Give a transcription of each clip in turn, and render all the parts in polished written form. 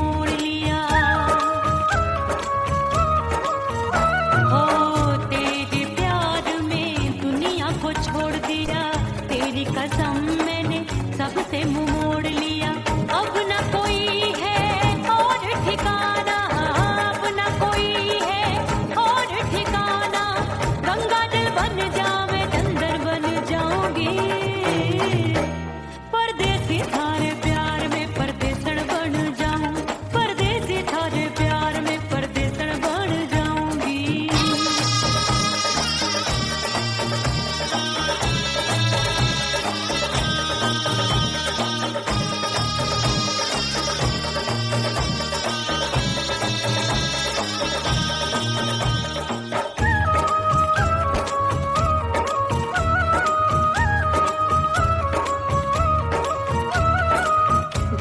मोड़ लिया। ओ तेरे प्यार में दुनिया को छोड़ दिया, तेरी कसम मैंने सबसे मुंह मोड़ लिया। अब न कोई है और ठिकाना, अब न कोई है और ठिकाना। गंगा जल बन जावे चंदन बन जाऊंगी, परदेसी थारे प्यार में परदेसन बन जाऊं, परदेसी थारे प्यार में परदेसन बन जाऊंगी।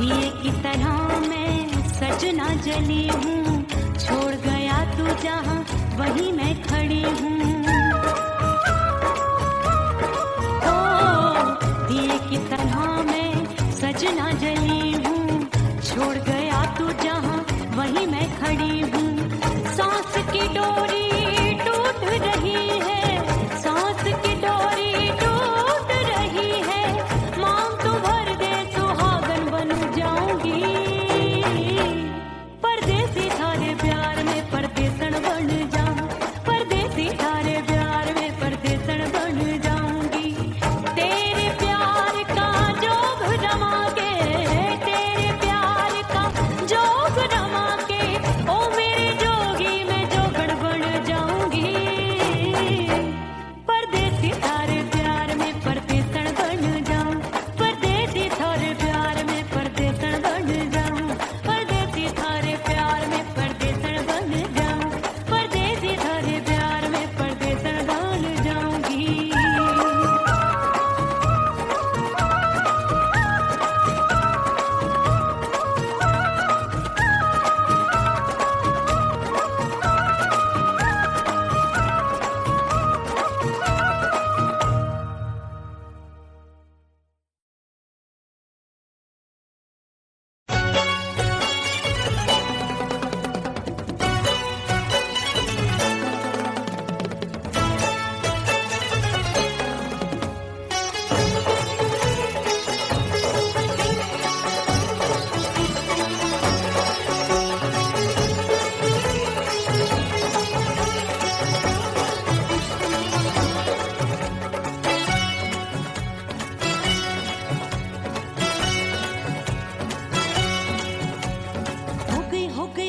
दिए की तरह मैं सजना जली हूँ, छोड़ गया तू जहाँ वहीं मैं खड़ी हूँ। ओ दिए की तरह मैं सजना जली हूँ, छोड़ गया तू जहाँ वहीं मैं खड़ी हूँ। सांस की डोरी टूट रही है, सांस की डोरी टूट रही है। मांग तू भर दे सुहागन बन जाऊंगी, परदेसी थारे प्यार में परदेसन बन जाऊं, परदेसी थारे प्यार में परदेसन बन जाऊंगी। तेरे प्यार का जोग रमा के, तेरे प्यार का जोग रमा के, ओ मेरे जोगी मैं जोगण बन जाऊंगी, परदेसी थारे प्यार में परदेसन बन जाऊं, परदेसी थारे प्यार में परदेसन बन जाऊं, परदेसी थारे प्यार में परदेसन बन जाऊं, परदेसी थारे प्यार में परदेसन बन जाऊंगी।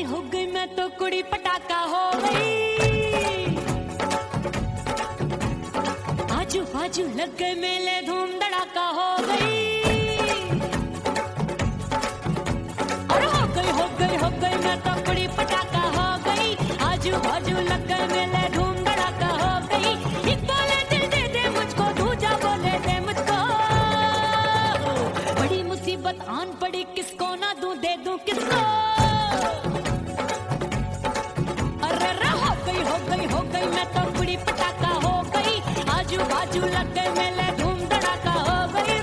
हो गई मैं तो कुड़ी पटाखा हो गई। आजू बाजू लग गए मेले धूम धड़ाका हो गई। और हो गई मैं तो कुड़ी पटाखा हो गई। आजू बाजू लग गए मेले धूम धड़ाका हो गई। एक बोले दिल दे दे मुझको, दूजा बोले दे मुझको। बड़ी मुसीबत आन पड़ी, किसको ना दूं दे दूं किसको। हो गई मैं तो कुड़ी पटाखा हो गई। आजू बाजू लग गए मेले धूम धड़ाका हो गई।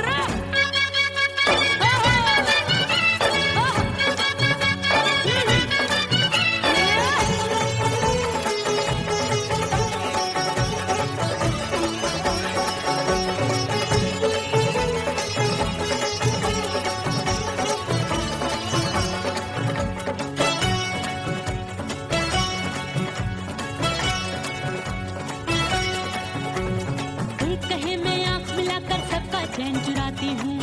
चैन चुराती हूँ,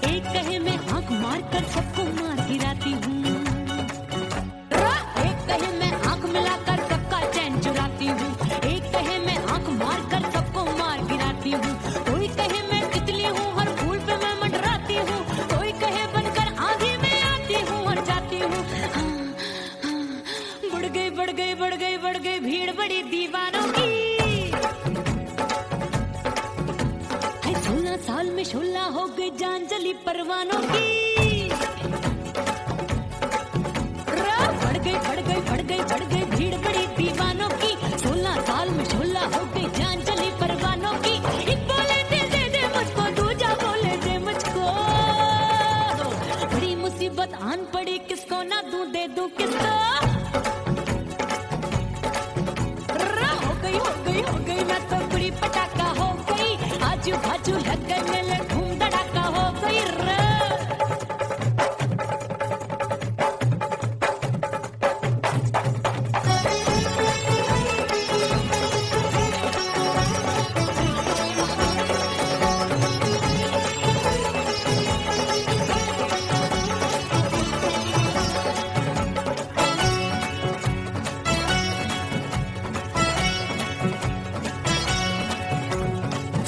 एक कहे मैं आंख मार कर सबको मार गिराती हूँ। एक कहे मैं आंख मिलाकर सबका चैन चुराती हूँ, एक कहे मैं आंख मार कर सबको मार गिराती हूँ। कोई कहे मैं तितली हूँ, हर फूल पे मैं मंडराती हूँ। कोई कहे बनकर आंधी में आती हूँ और जाती हूँ। बढ़ गई भीड़ बड़ी दीवानों की। 16 साल में शोला हो गई जान जली परवानों की। बढ़ गई भीड़ बड़ी दीवानों की। 16 साल में शोला हो गई जान जली परवानों की। एक बोले दिल दे मुझको, दूजा बोले दे मुझको। बड़ी मुसीबत आन आन पड़ी किसको ना दूं दे दूं किसको। हो गई मैं तो कुड़ी पटाखा हो गई, आजू बाजू लग गए मेले धूम धड़ाका हो गई रे।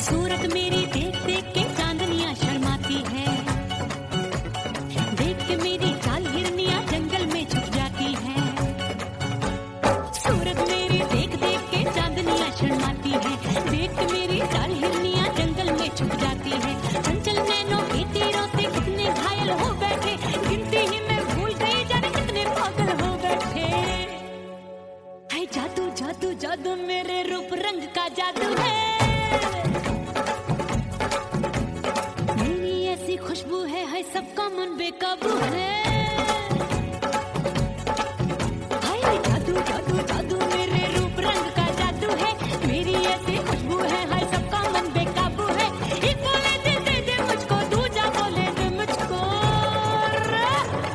सूरत मेरी देख देख के चांदनियां शर्माती है, देख के मेरी चाल हिरनियां जंगल में छुप जाती है। सूरत मेरी देख देख के चांदनियां शर्माती है, देख के मेरी चाल हिरनियां जंगल में छुप जाती है। चंचल नैनों के तीरों से कितने घायल हो बैठे, गिनती ही मैं भूल गई जाने कितने पागल हो बैठे। है जादू जादू जादू मेरे रूप रंग का जादू है, खुशबू है सबका मन बेकाबू है। हाय जादू जादू जादू मेरे रूप रंग का जादू है, मेरी ऐसी खुशबू है हाय सबका मन बेकाबू है। एक बोले दे दे मुझको, दूजा बोले दे मुझको,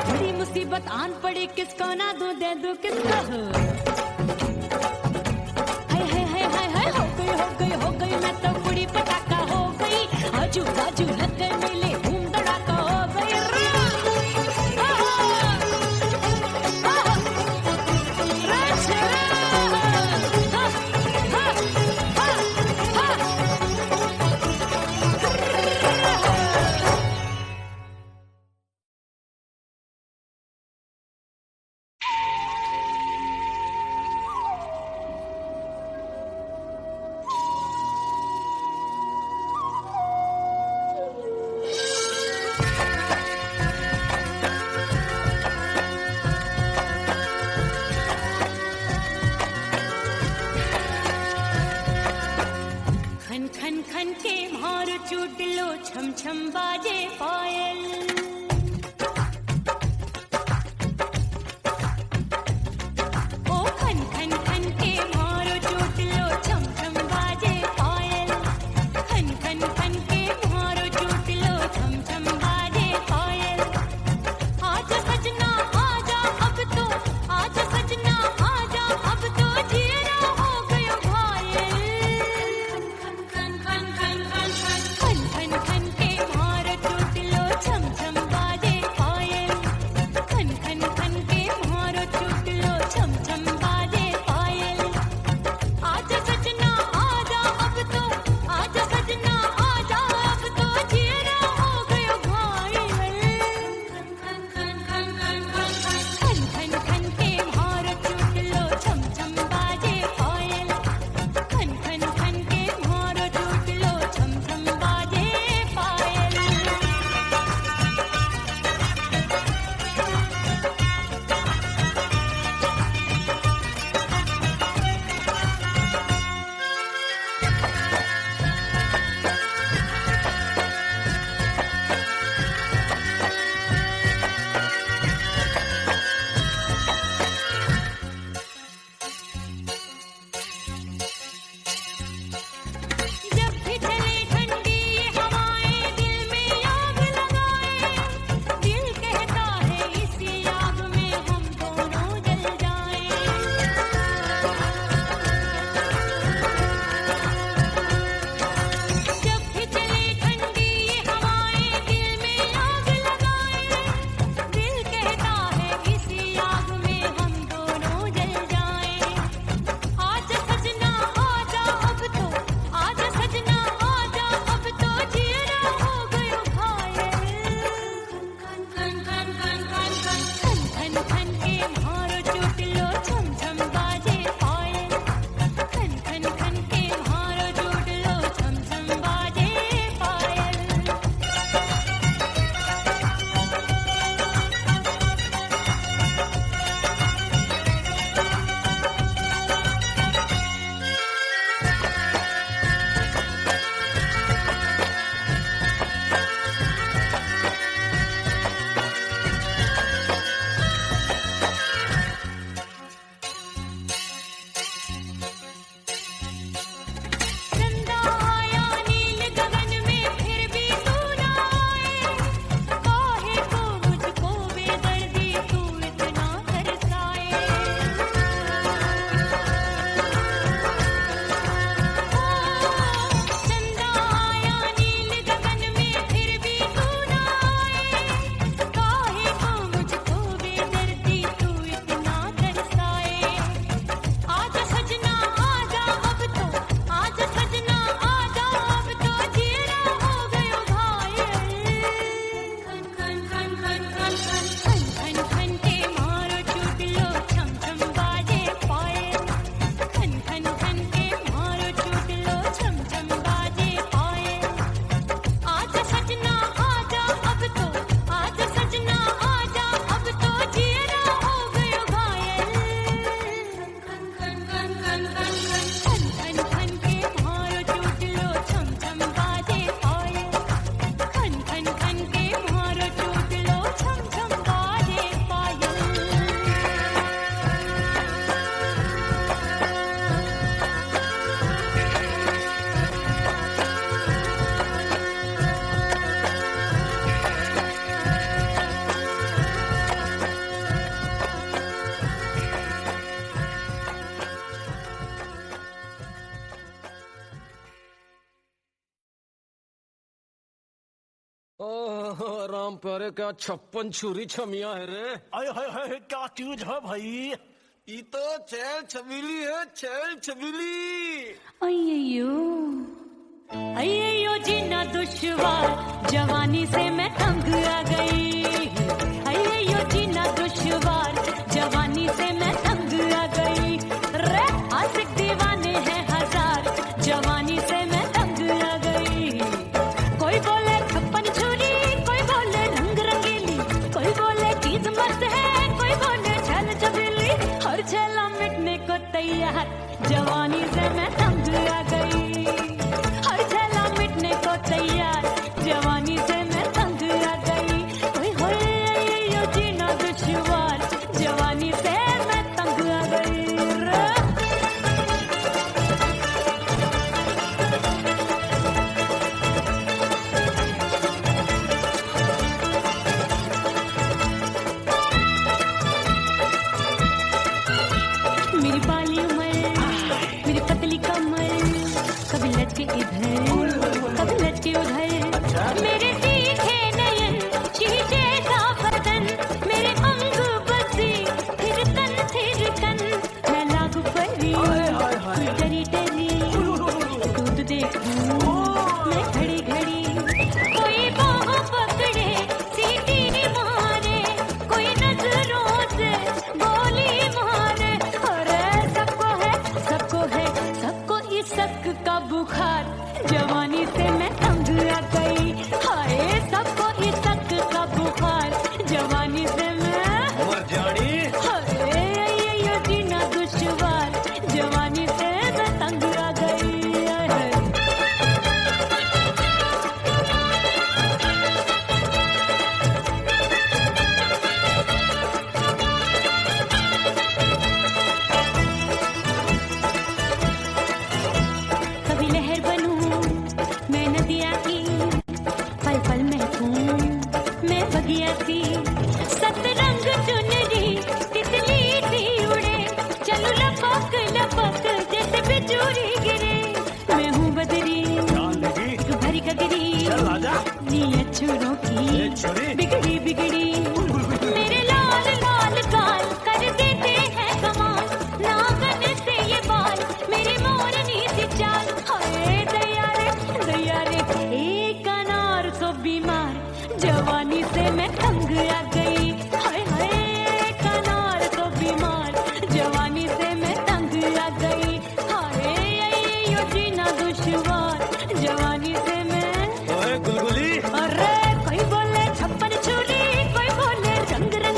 बड़ी मुसीबत आन पड़ी किसको ना दूं दे दूं किसको। हाय हो गई मैं तो कुड़ी पटाखा हो गई, आजू बाजू लग गए मेले धूम धड़ाका हो गई रे। प्यारे क्या 56 छुरी छमिया है रे। आय हाय हाय क्या चीज है भाई। ये तो छैल छबीली है, छैल छबीली। अय्यो अय्यो जीना दुश्वार, जवानी से मैं तंग आ गई। अय्यो जीना दुश्वार, जवानी से मैं तंग आ गई। रे आशिक दीवाने हैं हजार, जवानी से मैं तंग आ गई। कोई बोले 56 छुरी, कोई बोले रंग रंगीली, कोई बोले चीज मस्त है, कोई बोले छैल छबीली। हर छैला मिटने को तैयार, जवानी से मैं तंग आ गई। हर छैला मिटने को तैयार, जवानी से मैं तंग आ गई। ओए होए यो जीना दुश्वार, जवानी से मैं तंग आ गई रे। मेरी बाली उमर, मेरी पतली कमर, कभी लटके इधर कभी लटके उधर। मेरे तीखे नयन, शीशे सा बदन, मेरे अंग बसी थिरकन। मैं लागू परी डरी डरी, दूध देखूं मैं घड़ी घड़ी। कोई बाह पकड़े सीटी मारे, कोई नजरों से गोली मारे। अरे सबको इसक का बुखार, जवानी से मैं तंग आ गई। हाय सबको इसक का बुखार, जवानी से मैं मर जानी। हाय ये जीना दुश्वार, जवानी से मैं तंग आ गई। हाय कभी लहर बनूं मैं नदिया की, पल पल महकूं मैं बगिया सी। सतरंग चुनरी तितली सी उड़े, चलूं लपक लपक जैसे बिजली गिरे। मैं हूँ बदरी जान लगी भरी गगरी, चल आजा। नीयत छुरों ये की छुरी बिगड़ी बिगड़ी। मेरे लाल लाल गाल कर देते हैं कमाल, नागन से ये बाल मेरे मोरनी सी चाल। हाय दया रे एक अनार सो बीमार, जवानी से मैं तंग आ गई। हाय हाय एक अनार सो बीमार, जवानी से मैं तंग आ गई। हाय यो जीना दुश्वार, जवानी से मैं। ओए गुलगुली। अरे कोई बोले 56 छुरी, कोई बोले रंग रंग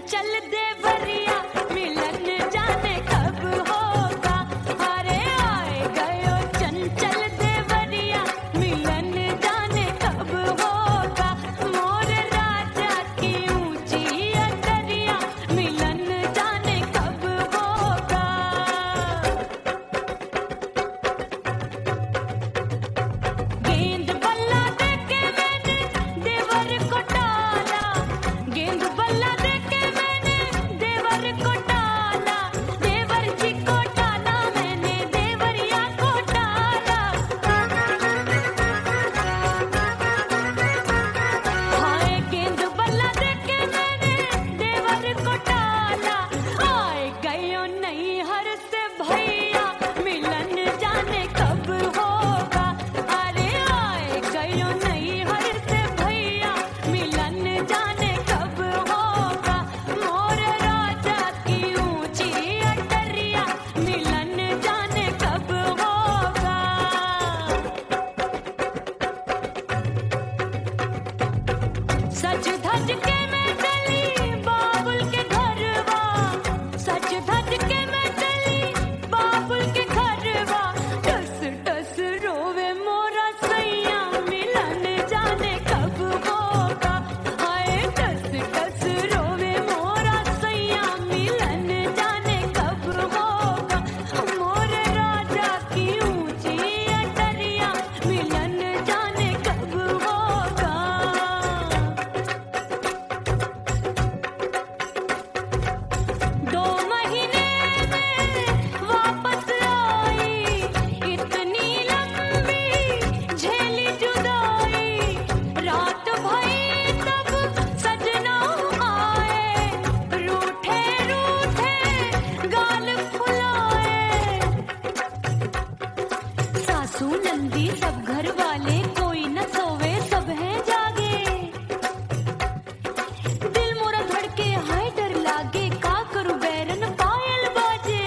चंचल देवरिया मिलन जाने कब होगा। अरे आए गयो चंचल देवरिया मिलन जाने कब होगा। मोर राजा की ऊंची अटरिया मिलन जाने कब होगा। गेंद बल्ला देके मैंने देवर को टाला, गेंद बल्ला देके मैंने देवर को टाला, देवर जी को टाला मैंने देवरिया को टाला। हाय गेंद बल्ला देके मैंने देवर को टाला। आए गयो नैहर से भैया मिलन जाने कब होगा। अरे आए गयो नैहर से भैया मिलन जाने कब होगा। मोर राजा की ऊंची अटरिया मिलन जाने कब होगा। सज धज के मैं चली बाबुल के घरवा, सज धज के मैं चली बाबुल के घरवा। टस टस रोवे मोरा सैया मिलन जाने कब होगा। हाय टस टस रोवे मोरा सैया मिलन जाने कब होगा। मोर राजा की ऊंची अटरिया मिलन जाने कब होगा। 2 महीने में वापस आई, इतनी लंबी झेली जुदाई। रात भई तब सजना आए, रूठे रूठे गाल फुलाए। सासू नंदी सब घर वाले कोई न सोवे सब हैं जागे। दिल मोरा धड़के हाय डर लागे, का करूं बैरन पायल बाजे।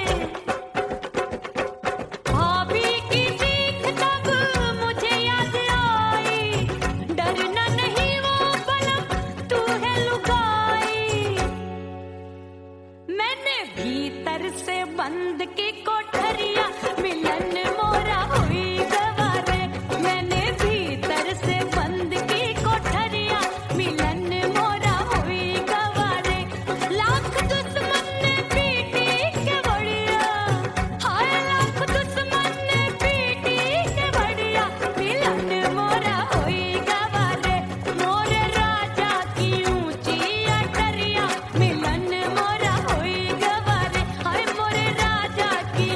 भाभी की चीख तब मुझे याद आई, डरना नहीं वो बलम तू है लुगाई। मैंने भीतर से बंद की कोठरिया मिलन मोरा हुई गवारे। मैंने भीतर से बंद की कोठरिया मिलन मोरा हुई गवारे। लाख दुश्मन ने पीटी के बढ़िया, हाय लाख दुश्मन ने पीटी के बढ़िया मिलन मोरा हुई गवारे। मोर राजा की ऊंची अटरिया मिलन मोरा हुई गवारे। हाय मोर राजा की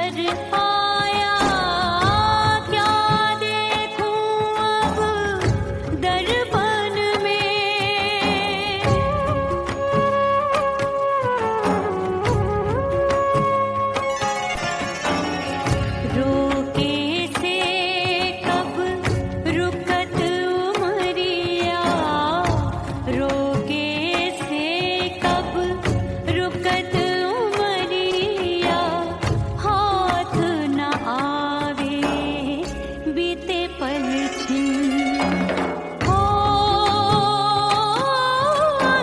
नजर आया, क्या देखूं अब दर्पण में। रोके से कब रुकत उमरिया, रोके से कब रुकत उमरिया, हाथ न आवे बीते पल छिन। हो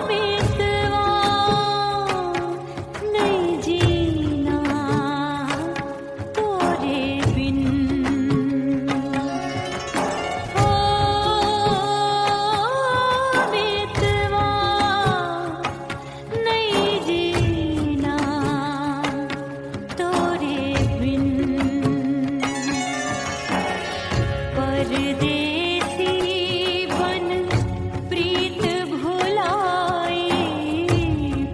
बेतवा नहीं जीना तोरे बिन। हो बेतवा नहीं जीना तोरे बिन। परदेसी बन प्रीत भुलाई,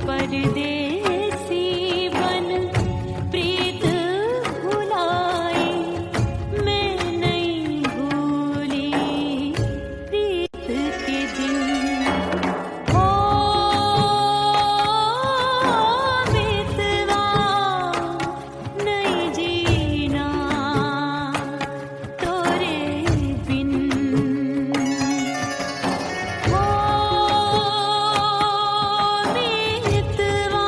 परदेसी बन प्रीत भुलाई, मैं नहीं भूली प्रीत के दिन। हो बेतवा नहीं जीना तोरे बिन। हो बेतवा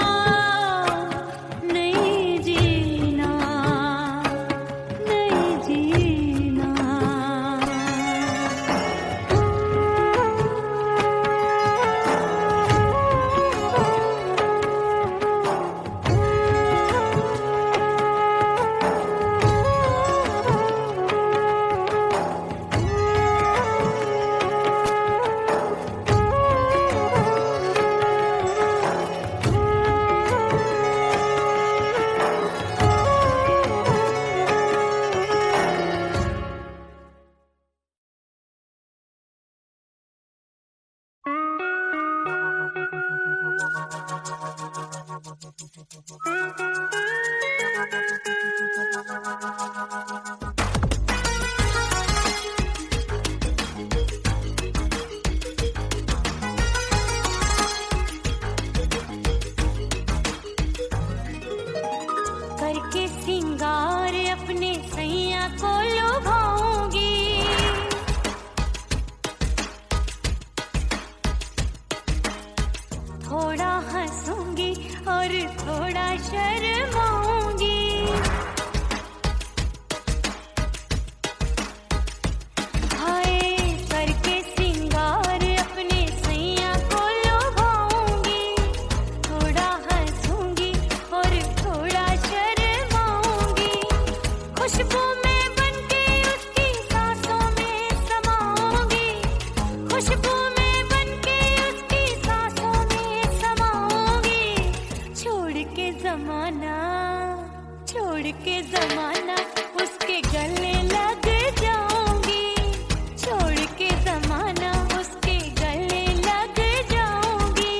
नहीं जीना, नहीं जीना। करके सिंगार अपने सैया को लुभाऊंगी, थोड़ा हंसूंगी और थोड़ा शर्माऊंगी। हाय करके सिंगार अपने सैया को लुभाऊंगी, थोड़ा हंसूंगी और थोड़ा शर्माऊंगी। खुशबू में बनके उसकी सांसों में समाऊंगी, खुशबू में बनके उसकी सांसों में समाऊंगी। छोड़ के जमाना, छोड़ के जमाना उसके गले लग जाऊंगी, छोड़ के जमाना उसके गले लग जाऊंगी।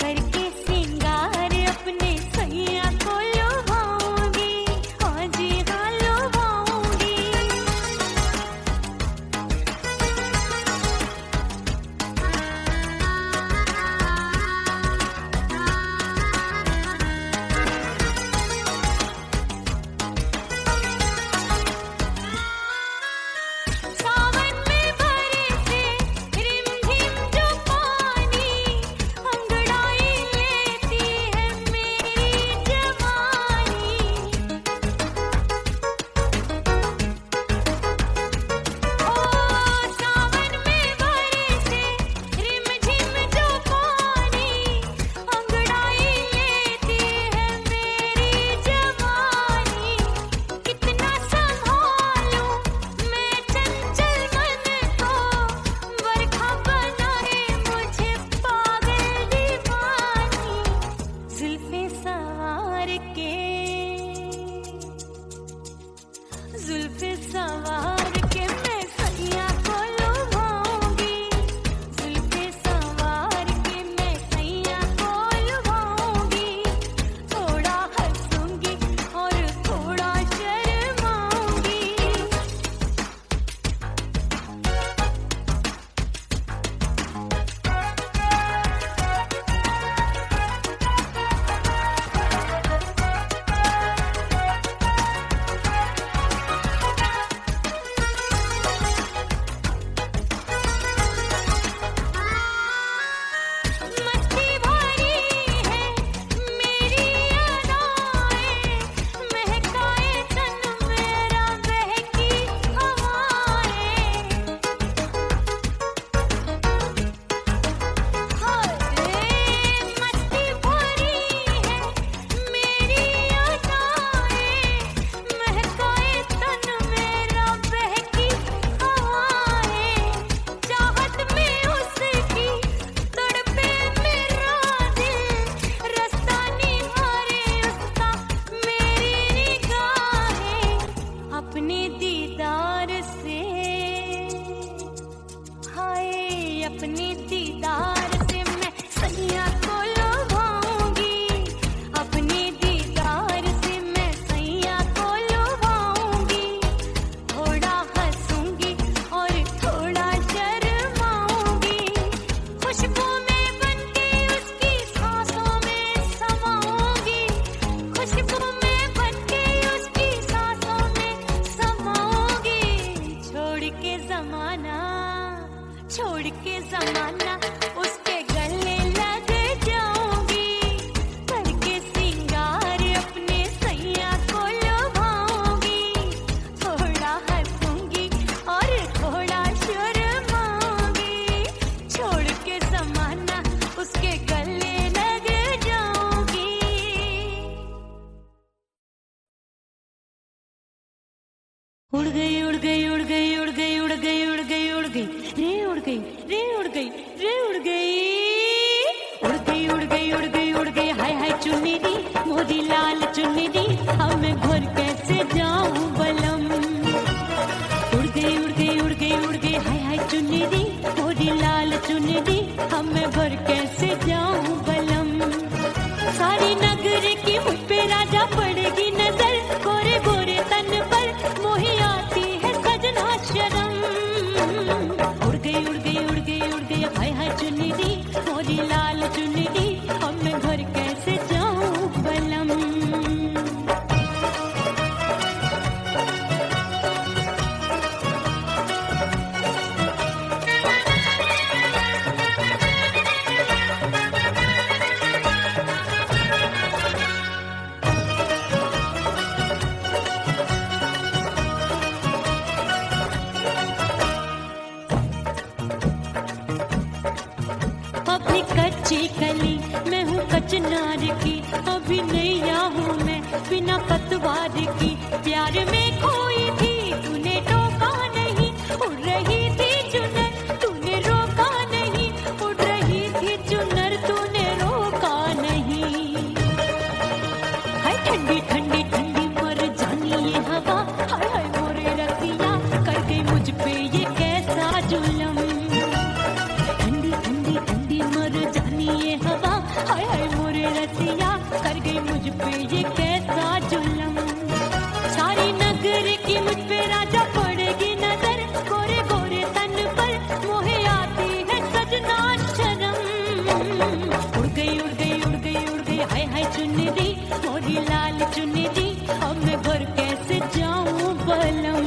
करके सिंगार अपने सैया को लुभाऊंगी, हाँ जी हाँ लुभाऊंगी। उड़ गई उड़ गई उड़ गई उड़ गई उड़ गई उड़ गई उड़ गई रे उड़ गई रे उड़ गई रे उड़ गई उड़ गई उड़ गई उड़ गई उड़ गई हाय हाय चुन्नी दी मोरी लाल चुन्नी दी अब मैं घर कैसे जाऊं बलम उड़ गई उड़ गई उड़ गई उड़ गई हाय हाय चुन्नी दी मोरी लाल चुन्नी दी अब मैं घर कैसे जाऊं बलम सारी नगर की मुझ पे राजा पड़ेगी नजर गोरे गोरे तन पर मोही आती है सजना शर्म उड़ गई उड़ गई उड़ गई उड़ गई हाय हाय चुन्नी दी मोरी लाल चुन्नी दी अब मैं घर कैसे जाऊं बलम अपनी कच्ची कली मैं हूँ कचनार की अभी नैया हूँ मैं बिना पतवार की प्यार में खोई थी तूने टोका नहीं उड़ रही थी चुनर तूने रोका नहीं उड़ रही थी चुनर तूने रोका नहीं हाय ठंडी ठंडी ठंडी मर जानी ये हवा हाय हाय मोरे रतिया कर गई मुझ पे ये कैसा जुलम ठंडी ठंडी ठंडी मर जानी ये हवा हाय हाय मोरे रतिया कर गई मुझ पे ये कैसा जुलम सारी नगर की मुझ पे राजा पड़ेगी नजर गोरे गोरे तन पर मोहे आती है सजना शर्म उड़ गई उड़ गई उड़ गई उड़ गई हाय हाय चुन्नी दी मोरी लाल चुन्नी दी अब मैं घर कैसे जाऊं बलम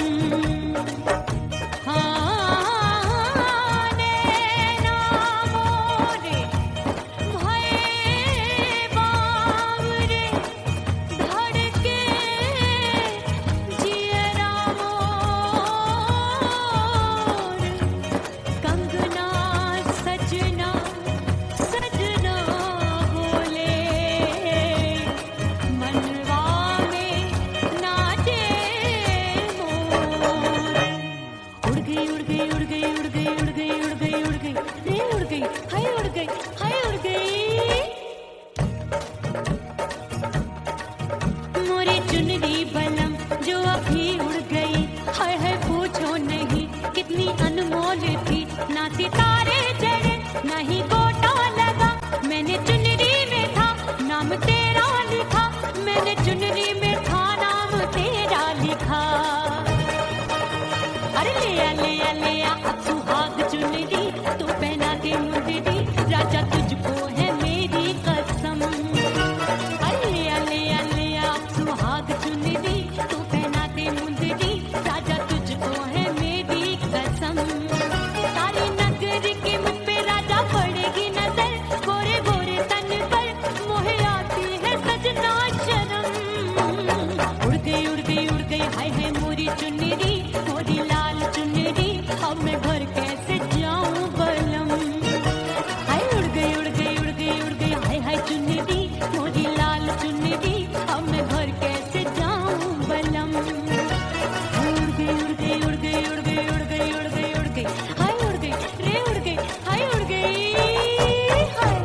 चुनरी बलम जो अभी उड़ गई हाय हाय पूछो नहीं कितनी अनमोल थी ना सितारे चढ़े ना ही गोटा लगा मैंने चुनरी में था नाम तेरा लिखा मैंने चुनरी में था नाम तेरा लिखा अरे ले आ अब सुहाग चुनरी तू पहना के मुझे दी राजा तुझको है मेरी कसम अरे ले आ सुहाग चुनरी तू पहना दे मुंदरी राजा तुझको है मेरी कसम सारी नगर की मुझ पे राजा पड़ेगी नजर गोरे गोरे तन पर मोहे आती है सजना शर्म उड़ गई उड़ गई उड़ गई हाय हाय मोरी चुनरी मोरी लाल चुनरी अब मैं घर कैसे जाऊं बलम हाय उड़ गई उड़ गई उड़ गई उड़ गई हाय हाय चुनरी मोरी लाल चुनरी अब मैं घर कैसे जाऊं बलम उड़ गई उड़ गई उड़ गई उड़ गई उड़ गई उड़ गई उड़ गई हाय उड़ गई रे उड़ गई हाय उड़ गई हाय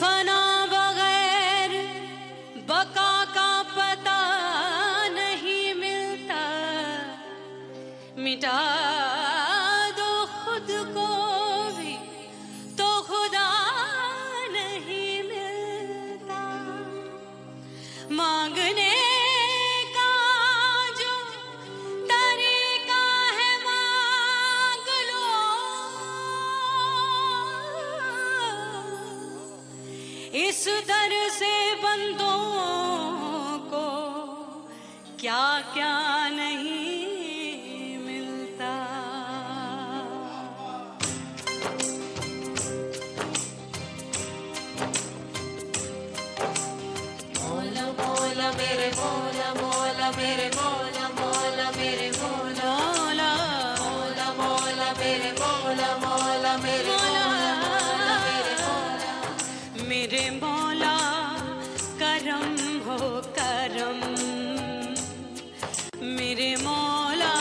फना बगैर बका का पता नहीं मिलता मिटा दो खुद को भी तो खुदा नहीं मिलता मांगने का जो तरीका है मांग लो इस दर से बंदों को क्या क्या नहीं मिलता बोलो बोलो मौला मौला मेरे मौला मौला मेरे मौला मौला मौला मेरे मौला मौला मेरे मौला मेरे मौला करम हो करम मेरे मौला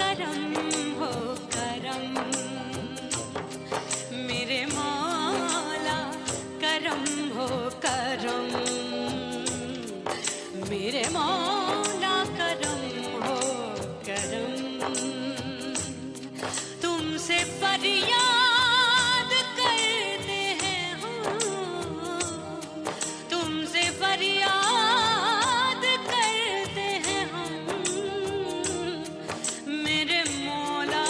करम हो करम मेरे मौला करम हो करम मेरे मौला करम हो करम तुमसे फरियाद करते हैं हम तुमसे फरियाद करते हैं हम मेरे मौला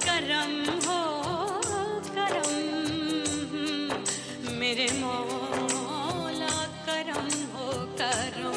करम हो करम मेरे मौला करम हो करम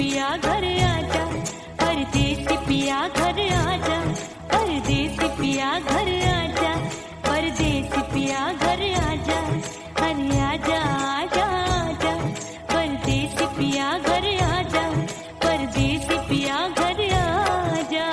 पिया घर आजा, परदेसी पिया घर आजा, परदेसी पिया घर आजा, परदेसी पिया घर आजा, अरे आजा आजा आजा, परदेसी पिया घर आजा, परदेसी पिया घर आजा।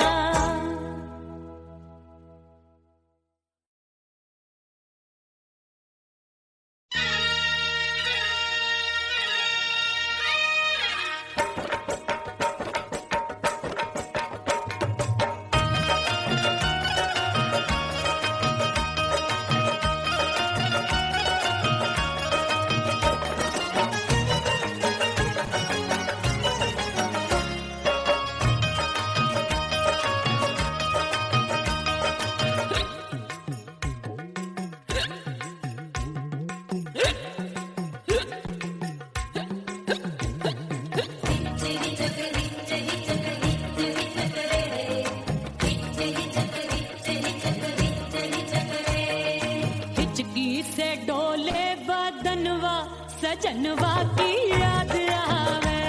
सजनवा की याद आवे,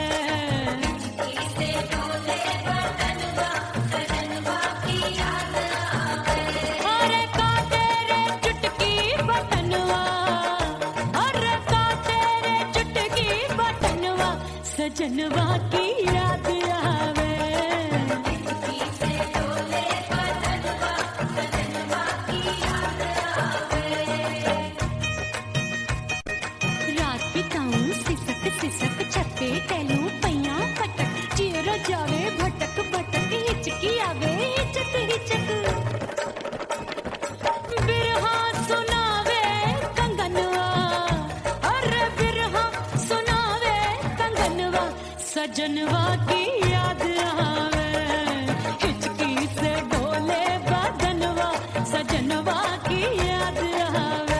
अरे का तेरे चुटकी बटनवा, अरे का तेरे चुटकी बटनवा, सजनवा की याद आवे। सिसक छते टेलू पैया पटक, चेहरा जावे भटक भटक, हिचकी आवे हिचक हिचक, बिरहा सुनावे कंगनवा, अरे बिरहा सुनावे कंगनवा, सजनवा की याद आवे, हिचकी से डोले बदनवा, सजनवा की याद आवे।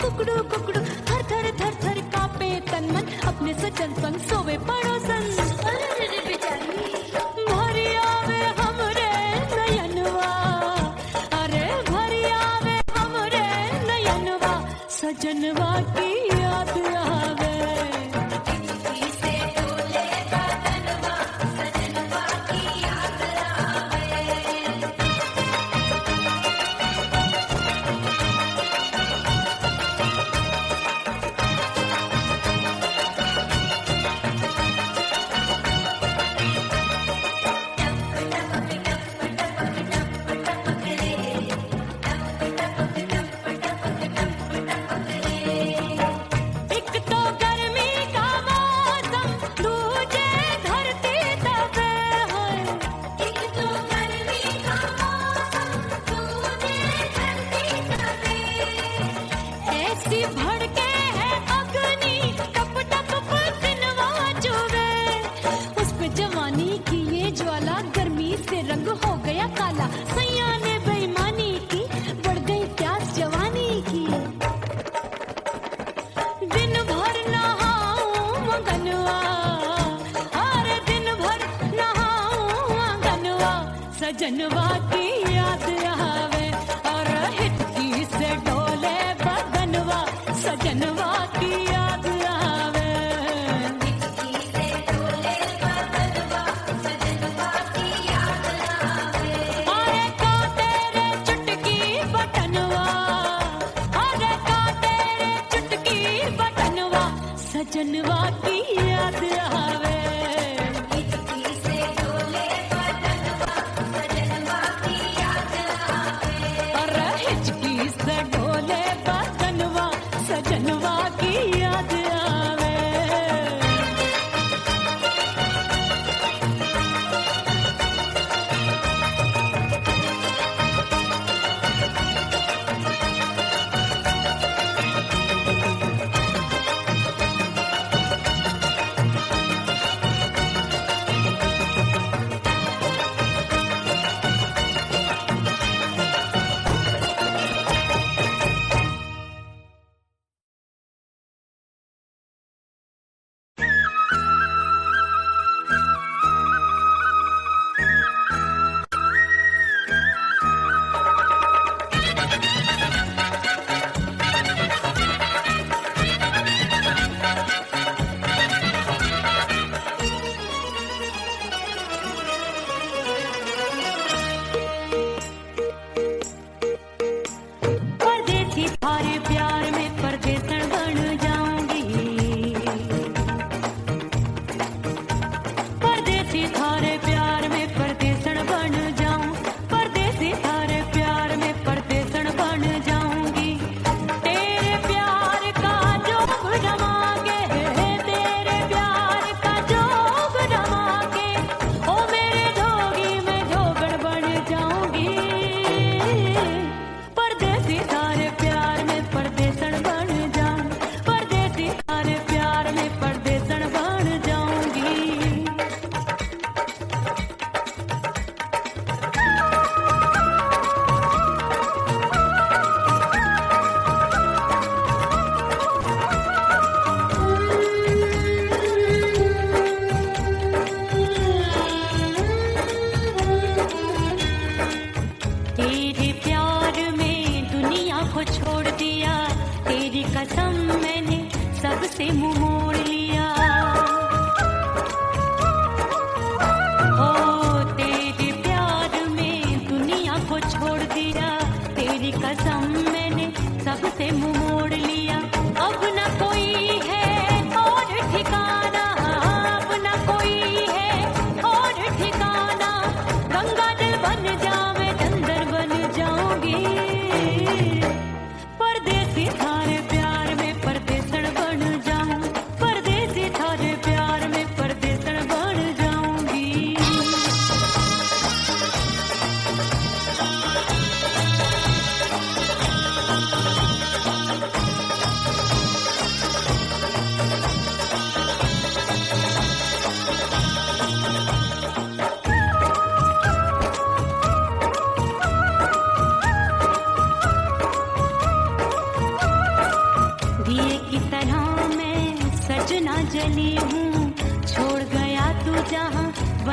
कुकड़ू कुकड़ू थर थर थर थर कापे तन मन, अपने सजन संग सोवे पड़ोसन, भरी आवे हमरे नयनवा, अरे भरी आवे हमरे नयनवा, सजनवा की याद आवे। सजनवा की याद आवे, और हिचकी से डोले बदनवा, सजनवा की याद आवे। अरे का तेरे चुटकी बटनवा, अरे का तेरे चुटकी बटनवा, सजनवा की याद आवे। हिचकी से डोले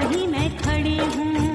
वहीं मैं खड़ी हूँ।